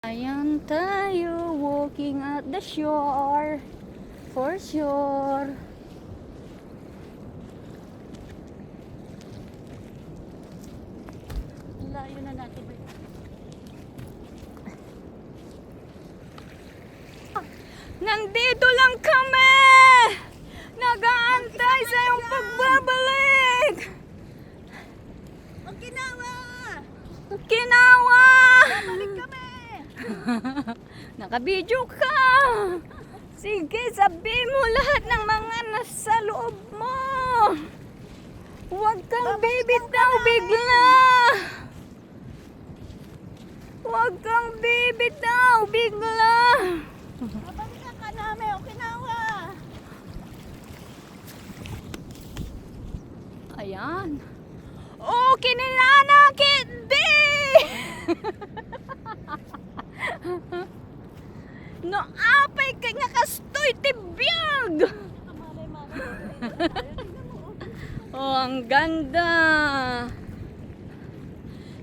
Ayan tayo, walking at the shore, for sure. Layo na natin. Nandito lang kami! Nag-aantay sa iyong pagbabalik! Okinawa! Okinawa! Balik kami! Nakabidyo ka! Sige, sabihin mo lahat ng mga nasa loob mo! Huwag kang bibitaw bigla! Huwag kang bibitaw bigla! Babalikan ka namin, Okinawa! Ayan. Oh, kinilana kindi! No, apay ka nga kastoy tibiyag! Oh, ang ganda!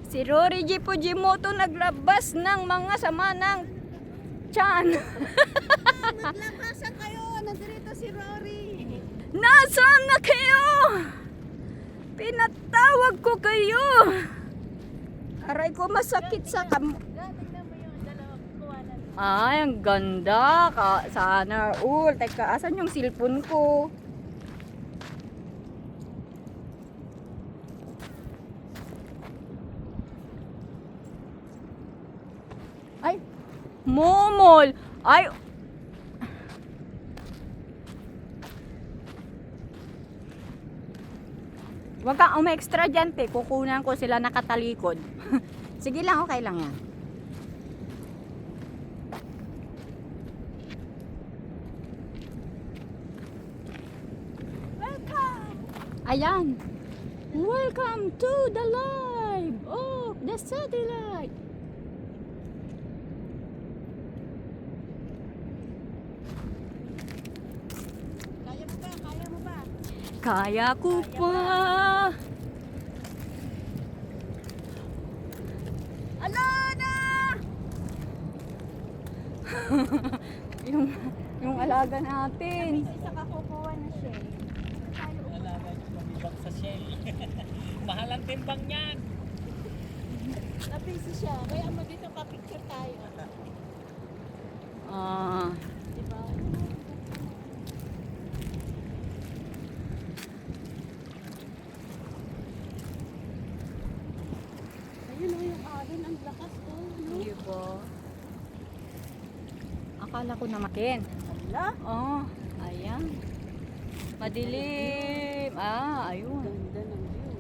Si Rory G. Fujimoto naglabas ng mga sama ng tiyan. Maglabasan kayo! Nandito si Rory! Nasaan na kayo? Pinatawag ko kayo. Aray ko masakit sa Tingnan mo yung dalawang kuwanan. Ay, ang ganda. Sana all. Teka, asan yung cellphone ko? Ay, momol. Ay, wag kang umextra dyan, te. Kukunan ko sila nakatalikod. Sige lang, okay lang yan. Welcome! Ayan. Welcome to the live of the satellite. Kaya mo ba? Kaya mo ba? Kaya ko pa. Alana! yung alaga natin. Isa ka kukuha na siya. Alaga niyo pamibang sa Shell. Mahal ang timbang niyan. Napisi siya. Kaya mo dito pa-picture tayo. Ah, Diba? Ayun o yung alon. Ang lakas to. No? hindi po. Akala ko na makin. Ala? Oh, ayan. Madilim. Ah, ayun. Ganda ng view.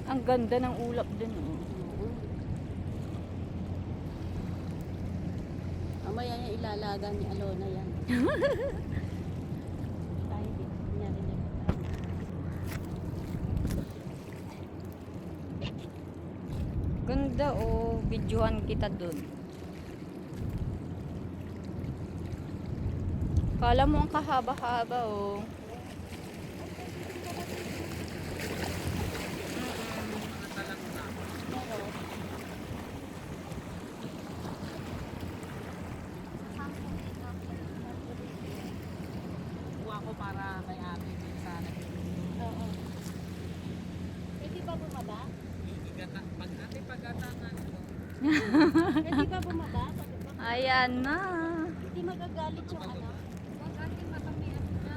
Ang ganda ng ulap dun. Oh. Mamaya niya ilalaga ni Alona yan. Tayo dito. Narinig. Ganda oh. Videohan kita dun. Kala mo ang kahaba-haba oh. Kuha ko para kay ate din sana. Oo. Pwede ba bumaba? Pag ate pag-atangan ko. Pwede ba bumaba? Ayan na. Hindi magagalit yung anak. Huwag ating matamihan na.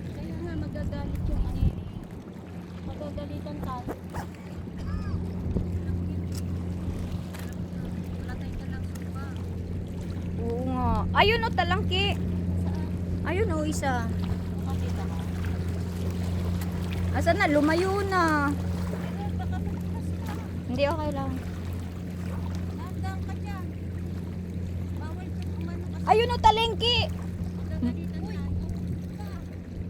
Kaya nga magagalit yung anak. Magagalitan tayo. Latay ka lang suba. Oo nga. Ayun oh, talangki. Saan? Ayun oh, isa. Makakita ka. Asan na? Lumayo na. Pero baka magpas ka. Hindi, okay lang. Landang ka dyan. Bawal ka umano kasi Ayun oh, talengki. magagalitan tayo.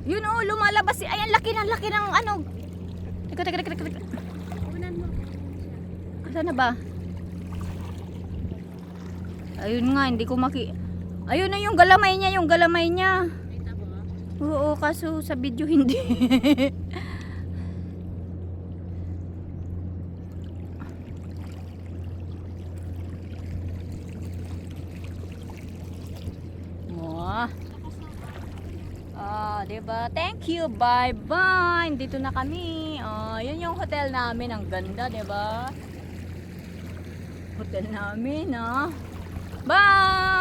Yun oh, lumalabas si... Ay, ang laki ng ano. Teka. Unan mo. Asan na ba? Ayun nga, hindi ko Ayun na yung galamay niya, Kita mo? Oo, kaso sa video hindi. Diba? Thank you. Bye-bye. Dito na kami. Yun yung hotel namin. Ang ganda, diba? Hotel namin, Bye!